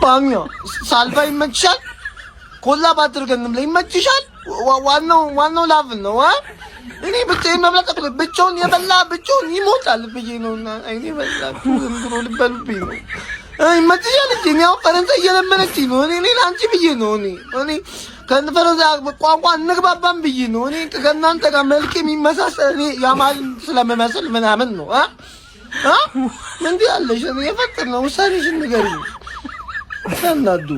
ባሚዮ ሳልቫ ይመችሻል? ኮላብ አድርገንም ላይ ይመችሻል? ዋናው ላቭ ነው። እኔ ብቻዬን መብላት ብቻውን የበላ ብቻውን ይሞታል ብዬ ነውና አይኔ በላችሁ እንድሮ ልበሉብኝ ነው። ይመችሻል እንጂ እኔ አሁን ፈረንሳይ እየለመነችኝ ነው። እኔ ለአንቺ ብዬ ነው። እኔ ከፈረንሳይ ቋንቋ እንግባባም ብዬ ነው። እኔ ከእናንተ ጋር መልክ የሚመሳሰል እኔ ያማልን ስለምመስል ምናምን ነው። እንዲህ ያለሽ እኔ የፈጠር ነው። ውሳኔሽን ንገሪኝ። ተናዱ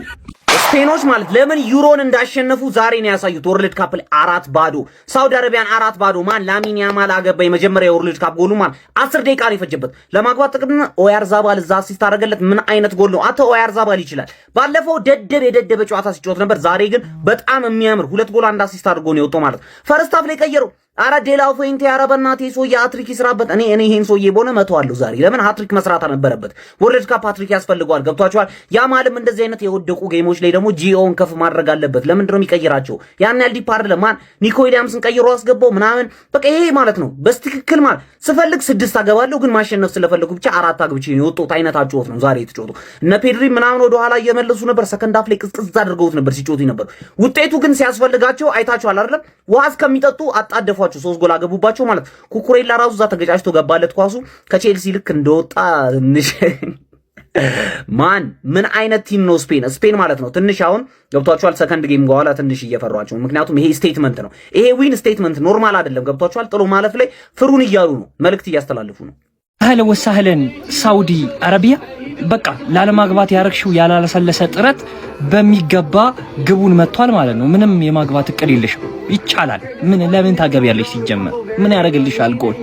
ስፔኖች ማለት ለምን ዩሮን እንዳሸነፉ ዛሬ ነው ያሳዩት። ወርልድ ካፕ ላይ 4-0 ሳውዲ አረቢያን 4-0 ማን ላሚን ያማል አገባ። የመጀመሪያ የወርልድ ካፕ ጎሉ ማን 10 ደቂቃ ነው የፈጀበት ለማግባት። ጥቅም ኦያርዛባል እዛ አሲስት አደረገለት። ምን አይነት ጎል ነው! አተ ኦያርዛባል ይችላል። ባለፈው የደደበ ጨዋታ ሲጫወት ነበር። ዛሬ ግን በጣም የሚያምር 2 ጎል 1 አሲስት አድርጎ ነው የወጣው ማለት። ፈርስት ሃፍ ላይ ቀየረው። አረ ዴላ ፎይንቴ ያረበናት የሶያ ሃትሪክ ይስራበት። እኔ ይሄን ሶዬ ቦነ መተዋለሁ ዛሬ። ለምን ሃትሪክ መስራት አልነበረበት? ወርልድ ካፕ ሃትሪክ ያስፈልገዋል። ገብቷቸዋል። ያማልም እንደዚህ አይነት የወደቁ ጌሞች ላይ ደግሞ ጂኦን ከፍ ማድረግ አለበት። ለምንድን ነው የሚቀይራቸው? ያን ያህል ዲፕ አይደለም። ማን ኒኮ ዊሊያምስን ቀይሮ አስገባው ምናምን። በቃ ይሄ ማለት ነው በስትክክል ማለት ስፈልግ 6 አገባለሁ፣ ግን ማሸነፍ ስለፈለኩ ብቻ 4 አግብቼ ነው የወጡት። አይነታቸው ወፍ ነው ዛሬ የተጫወቱ። እነ ፔድሪ ምናምን ወደ ኋላ እየመለሱ ነበር። ሰከንድ ሃፍ ላይ ቅዝቅዝ አድርገውት ነበር ሲጫወቱ ነበር። ውጤቱ ግን ሲያስፈልጋቸው አይታችኋል አይደለም? ውሃ እስከሚጠጡ አጣደፏቸው። 3 ጎል አገቡ ባቸው ማለት ኩኩሬላ ራሱ እዛ ተገጫጭቶ ገባለት ኳሱ። ከቼልሲ ልክ እንደወጣ ትንሽ ማን ምን አይነት ቲም ነው ስፔን ማለት ነው። ትንሽ አሁን ገብቷቸዋል። ሰከንድ ጌም በኋላ ትንሽ እየፈሯቸው፣ ምክንያቱም ይሄ ስቴትመንት ነው። ይሄ ዊን ስቴትመንት ኖርማል አይደለም። ገብቷቸዋል። ጥሎ ማለፍ ላይ ፍሩን እያሉ ነው፣ መልእክት እያስተላልፉ ነው። አህለን ወሰህለን ሳውዲ አረቢያ። በቃ ላለማግባት ያረግሽው ያላለሰለሰ ጥረት በሚገባ ግቡን መጥቷል ማለት ነው። ምንም የማግባት እቅድ የለሽም። ይቻላል። ለምን ታገቢያለሽ? ሲጀመር ምን ያደርግልሻል? ጎል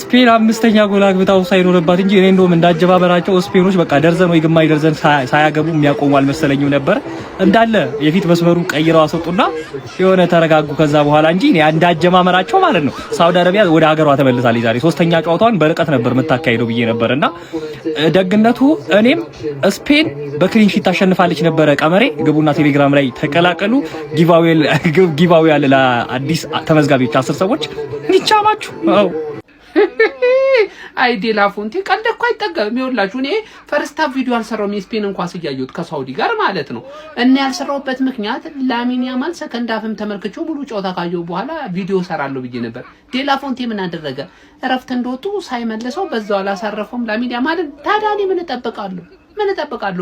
ስፔን 5ኛ ጎል አግብታው ሳይኖርባት እንጂ እኔ እንደውም እንዳጀባበራቸው ስፔኖች በቃ ደርዘን ወይ ግማሽ ደርዘን ሳያገቡ የሚያቆሙ አልመሰለኝም ነበር። እንዳለ የፊት መስመሩ ቀይረው አስወጡና የሆነ ተረጋጉ ከዛ በኋላ እንጂ እንዳጀማመራቸው ማለት ነው። ሳውዲ አረቢያ ወደ ሀገሯ ተመልሳለች። ዛሬ 3ኛ ጨዋታዋን በርቀት ነበር የምታካሂደው ብዬ ነበርና ደግነቱ እኔም ስፔን በክሊንሺት ታሸንፋለች ነበረ። ቀመሬ ግቡና ቴሌግራም ላይ ተቀላቀሉ። ጊቫዌ ያለ ለአዲስ ተመዝጋቢዎች 10 ሰዎች ይቻማችሁ። አይ ዴላ ፎንቴ ቀልድ እኮ አይጠገብም። ይኸውላችሁ እኔ ፈርስት ሃፍ ቪዲዮ አልሰራውም የስፔንን ኳስ እያየሁት ከሳውዲ ጋር ማለት ነው። እና ያልሰራውበት ምክንያት ላሚን ያማል ሰከንድ ሃፍም ተመልክቼው ሙሉ ጨዋታ ካየሁ በኋላ ቪዲዮ ሰራለሁ ብዬ ነበር። ዴላ ፎንቴ ምን አደረገ? እረፍት እንደወጡ ሳይመለሰው በዛው አላሳረፈውም ላሚን ያማልን። ታዲያ እኔ ምን እጠብቃለሁ?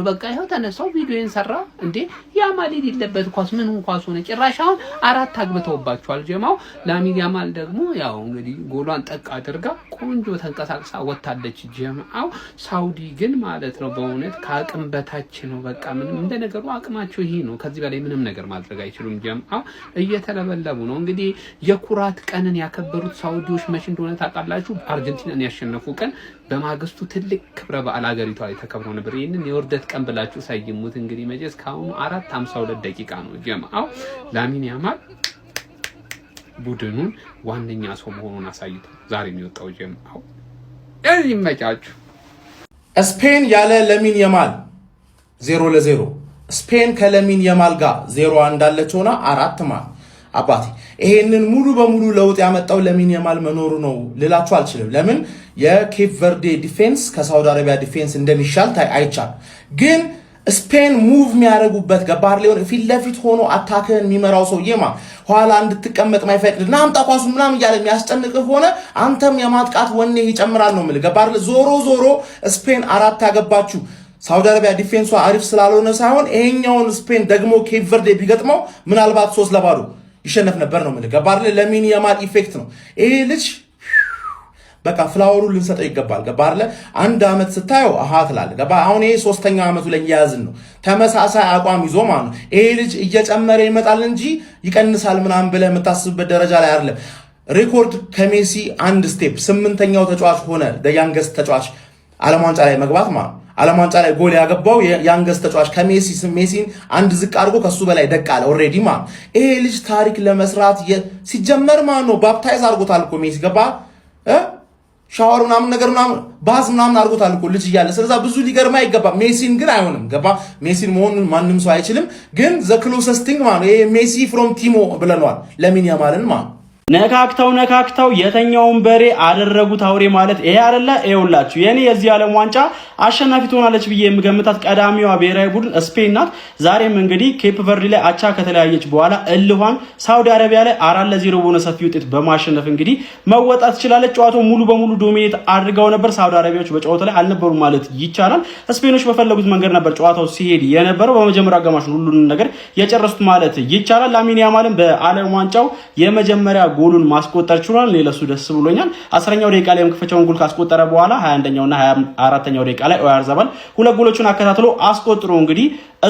በቃ ይሄው ተነሳው ቪዲዮን ሰራ እንዴ። ያማል ይልለበት ኳስ ምን ኳስ ሆነ? ጭራሽ አሁን 4 አግብተውባቸዋል ጀማው። ላሚን ያማል ደግሞ ያው እንግዲህ ጎሏን ጠቅ አድርጋ ቆንጆ ተንቀሳቅሳ ወጣለች ጀማው። ሳውዲ ግን ማለት ነው በእውነት ከአቅም በታች ነው። በቃ ምንም እንደ ነገሩ አቅማቸው ይሄ ነው። ከዚህ በላይ ምንም ነገር ማድረግ አይችሉም ጀማው። እየተለበለቡ ነው እንግዲህ። የኩራት ቀንን ያከበሩት ሳውዲዎች መቼ እንደሆነ ታውቃላችሁ? አርጀንቲናን ያሸነፉ ቀን በማግስቱ ትልቅ ክብረ በዓል አገሪቷ ላይ ተከብሮ ነበር። ይሄንን የወርደት ቀን ብላችሁ ሳይሙት እንግዲህ መቼስ ካሁኑ 4:52 ደቂቃ ነው ጀማው። ላሚን ያማል ቡድኑን ዋነኛ ሰው መሆኑን አሳይቶ ዛሬ የሚወጣው ጀማው። ይመቻችሁ። ስፔን ያለ ላሚን ያማል 0-0፣ ስፔን ከላሚን ያማል ጋር 0 እንዳለች ሆና 4 ማል አባቴ ይሄንን ሙሉ በሙሉ ለውጥ ያመጣው ላሚን ያማል መኖሩ ነው ልላችሁ አልችልም። ለምን የኬፕ ቨርዴ ዲፌንስ ከሳውዲ አረቢያ ዲፌንስ እንደሚሻል አይቻል። ግን ስፔን ሙቭ የሚያደርጉበት ገባር ሊሆን ፊት ለፊት ሆኖ አታክን የሚመራው ሰውዬማ ኋላ እንድትቀመጥ ማይፈቅድ ናምጣ ኳሱ ምናምን እያለ የሚያስጨንቅህ ሆነ አንተም የማጥቃት ወኔ ይጨምራል ነው የምልህ። ገባር ዞሮ ስፔን 4 ያገባችሁ ሳውዲ አረቢያ ዲፌንሷ አሪፍ ስላልሆነ ሳይሆን ይሄኛውን ስፔን ደግሞ ኬፕ ቨርዴ ቢገጥመው ምናልባት 3-0 ይሸነፍ ነበር ነው የምልህ። ገባር ላሚን ያማል ኢፌክት ነው ይሄ ልጅ። በቃ ፍላወሩ ልንሰጠው ይገባል። ገባር አንድ አመት ስታየው አሃ ትላለህ። ገባ አሁን ይሄ 3ኛ አመቱ ላይ ያያዝን ነው። ተመሳሳይ አቋም ይዞ ማለት ነው። ይሄ ልጅ እየጨመረ ይመጣል እንጂ ይቀንሳል ምናምን ብለህ የምታስብበት ደረጃ ላይ አይደለም። ሬኮርድ ከሜሲ 1 ስቴፕ 8ኛው ተጫዋች ሆነ። ያንገስት ተጫዋች ዓለም ዋንጫ ላይ መግባት ማለት ዓለም ዋንጫ ላይ ጎል ያገባው ያንገስት ተጫዋች ሜሲን 1 ዝቅ አድርጎ ከሱ በላይ ደቃለ ኦሬዲ ማለት ይሄ ልጅ ታሪክ ለመስራት ሲጀመር ማለት ነው። ባፕታይዝ አድርጎታል እኮ ሜሲ ገባ ሻወር ምናምን ነገር ምናምን ባዝ ምናምን አድርጎታል እኮ ልጅ እያለ። ስለዛ ብዙ ሊገርማ አይገባም። ሜሲን ግን አይሆንም ገባ ሜሲን መሆኑን ማንም ሰው አይችልም። ግን ዘ ክሎሰስት ቲንግ ማለት ይሄ ሜሲ ፍሮም ቲሞ ብለናል ላሚን ያማልን ማለት ነካክተው የተኛውን በሬ አደረጉት አውሬ ማለት ይሄ አይደለ? ይኸውላችሁ የኔ የዚህ ዓለም ዋንጫ አሸናፊ ትሆናለች ብዬ የምገምታት ቀዳሚዋ ብሔራዊ ቡድን ስፔን ናት። ዛሬም እንግዲህ ኬፕ ቨርዲ ላይ አቻ ከተለያየች በኋላ እልኋን ሳውዲ አረቢያ ላይ 4-0 በሆነ ሰፊ ውጤት በማሸነፍ እንግዲህ መወጣት ትችላለች። ጨዋታው ሙሉ በሙሉ ዶሚኔት አድርገው ነበር። ሳውዲ አረቢያዎች በጨዋታው ላይ አልነበሩም ማለት ይቻላል። ስፔኖች በፈለጉት መንገድ ነበር ጨዋታው ሲሄድ የነበረው። በመጀመሪያው አጋማሽ ሁሉንም ነገር የጨረሱት ማለት ይቻላል። ላሚን ያማልም በዓለም ዋንጫው የመጀመሪያ ጎሉን ማስቆጠር ችሏል። ለሱ ደስ ብሎኛል። 10ኛው ደቂቃ ላይ የመክፈቻውን ጎል ካስቆጠረ በኋላ 21ኛውና 24ኛው ደቂቃ ላይ ኦያርዛባል ሁለት ጎሎችን አከታትሎ አስቆጥሮ እንግዲህ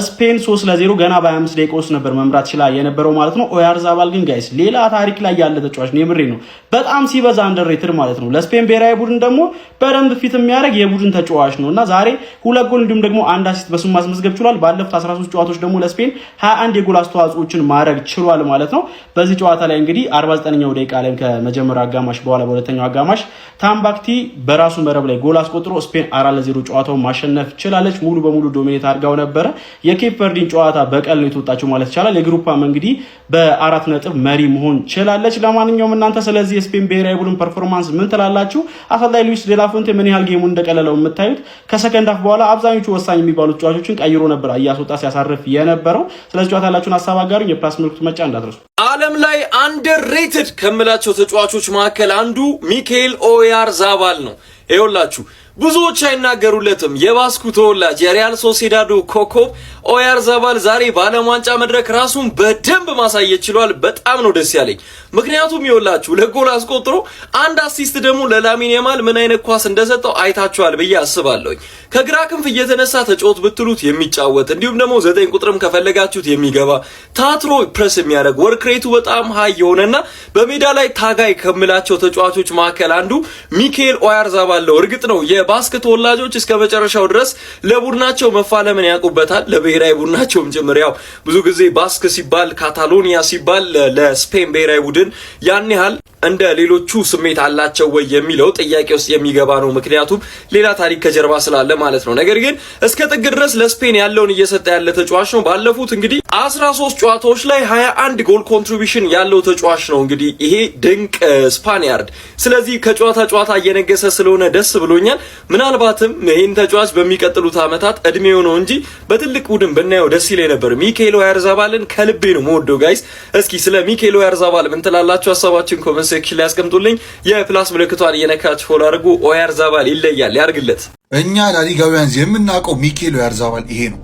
ስፔን 3-0 ገና በ25 ደቂቃ ውስጥ ነበር መምራት ችላ የነበረው ማለት ነው። ኦያርዛባል ግን ጋይስ ሌላ ታሪክ ላይ ያለ ተጫዋች ነው። የምሬ ነው። በጣም ሲበዛ አንደርሬትድ ማለት ነው። ለስፔን ብሔራዊ ቡድን ደግሞ በደንብ ፊት የሚያደርግ የቡድን ተጫዋች ነውና ዛሬ ሁለት ጎል እንዲሁም ደግሞ አንድ አሲስት በሱ ማስመዝገብ ችሏል። ባለፉት 13 ጨዋታዎች ደግሞ ለስፔን 21 የጎል አስተዋጽኦችን ማድረግ ችሏል ማለት ነው። በዚህ ጨዋታ ላይ እንግዲህ 49ኛው ደቂቃ ላይ ከመጀመሪያው አጋማሽ በኋላ በሁለተኛው አጋማሽ ታምባክቲ በራሱ መረብ ላይ ጎል አስቆጥሮ ስፔን 4-0 ጨዋታውን ማሸነፍ ችላለች። ሙሉ በሙሉ ዶሚኔት አድርጋው ነበረ። የኬፕ ቨርዲን ጨዋታ በቀል ነው የተወጣችው ማለት ይቻላል። የግሩፓም እንግዲህ በ4 ነጥብ መሪ መሆን ችላለች። ለማንኛውም እናንተ ስለዚህ የስፔን ብሔራዊ ቡድን ፐርፎርማንስ ምን ትላላችሁ? አሰልጣኝ ሉዊስ ዴላ ፉንቴ ምን ያህል ጌሙን እንደቀለለው የምታዩት ከሰከንድ ሃፍ በኋላ አብዛኞቹ ወሳኝ የሚባሉ ተጫዋቾችን ቀይሮ ነበር እያስወጣ ሲያሳርፍ የነበረው። ስለዚህ ጨዋታ ያላችሁን ሀሳብ አጋሩኝ። የፕላስ ምልክቱ መጫ እንዳትረሱ። ዓለም ላይ አንደርሬትድ ከምላቸው ተጫዋቾች መካከል አንዱ ሚካኤል ኦያርዛባል ነው። ይኸውላችሁ ብዙዎች አይናገሩለትም። የባስኩ ተወላጅ የሪያል ሶሲዳዶ ኮከብ ኦያርዛባል ዛሬ በዓለም ዋንጫ መድረክ ራሱን በደንብ ማሳየት ችሏል። በጣም ነው ደስ ያለኝ። ምክንያቱም ይኸውላችሁ ለጎል አስቆጥሮ አንድ አሲስት ደግሞ ለላሚን ያማል ምን አይነት ኳስ እንደሰጠው አይታችኋል ብዬ አስባለሁ። ከግራ ክንፍ እየተነሳ ተጫወት ብትሉት የሚጫወት እንዲሁም ደግሞ 9 ቁጥርም ከፈለጋችሁት የሚገባ ታትሮ ፕሬስ የሚያደርግ ወርክ ሬቱ በጣም ሃይ የሆነና በሜዳ ላይ ታጋይ ከምላቸው ተጫዋቾች መካከል አንዱ ሚካኤል ኦያርዛባል ነው። እርግጥ ነው የባስክ ተወላጆች እስከ መጨረሻው ድረስ ለቡድናቸው መፋለምን ያውቁበታል። ለብሔራዊ ቡድናቸውም ጭምር ያው ብዙ ጊዜ ባስክ ሲባል ካታሎኒያ ሲባል ለስፔን ብሔራዊ ቡድን ያን ያህል እንደ ሌሎቹ ስሜት አላቸው ወይ የሚለው ጥያቄ ውስጥ የሚገባ ነው። ምክንያቱም ሌላ ታሪክ ከጀርባ ስላለ ማለት ነው። ነገር ግን እስከ ጥግ ድረስ ለስፔን ያለውን እየሰጠ ያለ ተጫዋች ነው። ባለፉት እንግዲህ 13 ጨዋታዎች ላይ 21 ጎል ኮንትሪቢዩሽን ያለው ተጫዋች ነው። እንግዲህ ይሄ ድንቅ ስፓኒያርድ። ስለዚህ ከጨዋታ እየነገሰ ስለሆነ ደስ ብሎኛል። ምናልባትም ይህን ተጫዋች በሚቀጥሉት ዓመታት እድሜው ነው እንጂ በትልቅ ቡድን ብናየው ደስ ይለኝ ነበር። ሚካኤል ኦያርዛባልን ከልቤ ነው የምወደው ጋይስ። እስኪ ስለ ሚካኤል ኦያርዛባል ምን ትላላችሁ? ሀሳባችሁን ኮሜንት ሴክሽን ላይ ያስቀምጡልኝ። የፕላስ ምልክቷን እየነካችሁ ፎሎ አድርጉ። ኦያርዛባል ይለያል፣ ያርግለት። እኛ ላሊጋውያን የምናውቀው ሚካኤል ኦያርዛባል ይሄ ነው።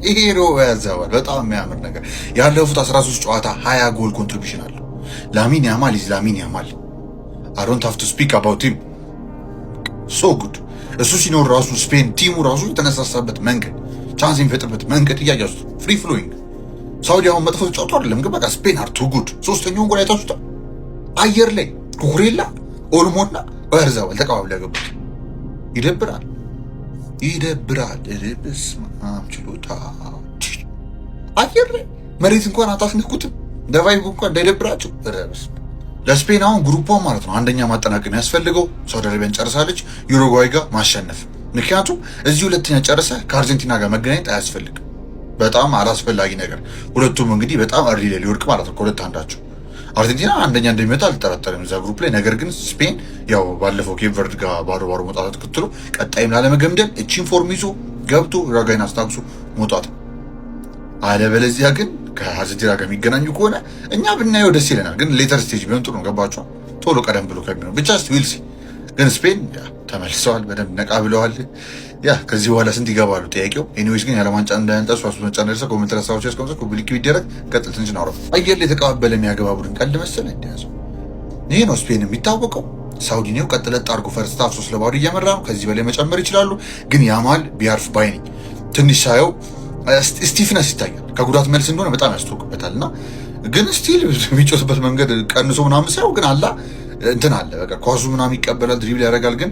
ይሄ ነው ኦያርዛባል። በጣም የሚያምር ነገር። ያለፉት 13 ጨዋታ 20 ጎል ኮንትሪቢዩሽን አለው። ላሚን ያማል ኢዝ ላሚን ያማል። I don't have to speak about him. So good. እሱ ሲኖር ራሱ ስፔን ቲሙ ራሱ የተነሳሳበት መንገድ ቻንስ የሚፈጥርበት መንገድ እያያዙት ፍሪ ፍሎዊንግ። ሳውዲ አሁን መጥፎ ተጫውቶ አይደለም ግን በቃ ስፔን አር ቱ ጉድ። ሶስተኛውን ጎል አይታችሁታል። አየር ላይ ኩኩሬላ ኦልሞና ኦያርዛባል ተቀባብለው ያገቡት። ይደብራል። በስመ አብ ችሎታ። አየር ላይ መሬት እንኳን አታስነኩትም። ደቫይቡ እንኳን እንዳይደብራቸው። ለስፔን አሁን ግሩፓ ማለት ነው አንደኛ ማጠናቀም ያስፈልገው። ሳውዲ አረቢያን ጨርሳለች፣ ዩሩጓይ ጋር ማሸነፍ። ምክንያቱም እዚህ ሁለተኛ ጨርሰ ከአርጀንቲና ጋር መገናኘት አያስፈልግም። በጣም አላስፈላጊ ነገር። ሁለቱም እንግዲህ በጣም እርሊ ላይ ሊወድቅ ማለት ነው ከሁለት አንዳቸው። አርጀንቲና አንደኛ እንደሚመጣ አልጠራጠርም እዛ ግሩፕ ላይ። ነገር ግን ስፔን ያው ባለፈው ኬፕ ቨርድ ጋር ባዶ መውጣት ተከትሎ ቀጣይም ላለመገምደል እቺን ፎርም ይዞ ገብቶ ዩሩጓይን አስታግሶ መውጣት። አለበለዚያ ግን ከአርጀንቲና ጋር የሚገናኙ ከሆነ እኛ ብናየው ደስ ይለናል። ግን ሌተር ስቴጅ ቢሆን ጥሩ ነው። ገባችሁ? ቶሎ ቀደም ብሎ ከሚሆን ብቻ ዊልሲ። ግን ስፔን ተመልሰዋል፣ በደንብ ነቃ ብለዋል። ከዚህ በኋላ ስንት ይገባሉ ጥያቄው። ኤኒዌይስ ግን ያለ ዋንጫ እንዳያንጠሱ አሱ ዋንጫ እንደርሰ ኮሜንት ረሳዎች ያስቀምጡ ፑብሊክ ቢደረግ ቀጥል ትንሽ ነው። አየር ላይ የተቀባበለ የሚያገባ ቡድን ቀልድ መሰለ እንደያዘው። ይሄ ነው ስፔን የሚታወቀው። ሳውዲ ነው ቀጥለጥ አድርጎ ፈርስት ሃፍ 3-0 እየመራ ነው። ከዚህ በላይ መጨመር ይችላሉ። ግን ያማል ቢያርፍ ባይ ነኝ። ትንሽ ሳየው ስቲፍነስ ይታያል። ከጉዳት መልስ እንደሆነ በጣም ያስተውቅበታልና ግን ስቲል የሚጮትበት መንገድ ቀንሶ ምናምን ሳይው ግን አላ እንትን አለ። በቃ ኳሱ ምናምን ይቀበላል፣ ድሪብል ያደርጋል። ግን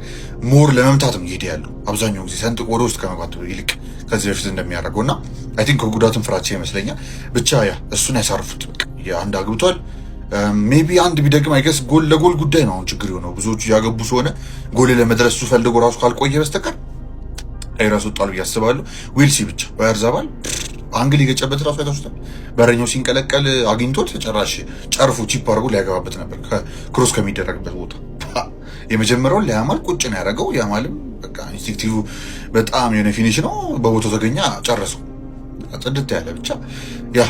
ሞር ለመምታትም ይሄድ ያለው አብዛኛው ጊዜ ሰንጥቆ ወደ ውስጥ ከመግባት ይልቅ ከዚህ በፊት እንደሚያደርገውና አይ ቲንክ ከጉዳትም ፍራቻ ይመስለኛል። ብቻ እሱን ያሳርፉት። በቃ አንድ አግብቷል። ሜቢ አንድ ቢደግም አይገስ ጎል ለጎል ጉዳይ ነው አሁን ችግር የሆነው። ብዙዎቹ ያገቡ ስለሆነ ጎል ለመድረስ እሱ ፈልጎ ራሱ ካልቆየ በስተቀር አይራስ ወጣሉ ያስባሉ። ዊልሲ ብቻ ኦያርዛባል አንግል የገጨበት ራሱ አይታችሁታል። በረኛው ሲንቀለቀል አግኝቶት ጨራሽ ጨርፉ ቺፕ አድርጎ ሊያገባበት ነበር ክሮስ ከሚደረግበት ቦታ። የመጀመሪያውን ለያማል ቁጭ ነው ያደረገው። ያማልም በቃ ኢንስቲንክቲቭ በጣም የሆነ ፊኒሽ ነው፣ በቦታው ተገኛ ጨረሰው። ጽድት ያለ ብቻ ያ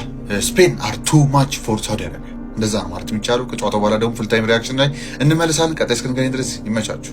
ስፔን አር ቱ ማች ፎር ሳውዲ አረቢያ እንደዛ ነው ማለት የሚቻለው። ከጨዋታው በኋላ ደግሞ ፉል ታይም ሪያክሽን ላይ እንመለሳለን። ቀጣይ እስክንገናኝ ድረስ ይመቻችሁ።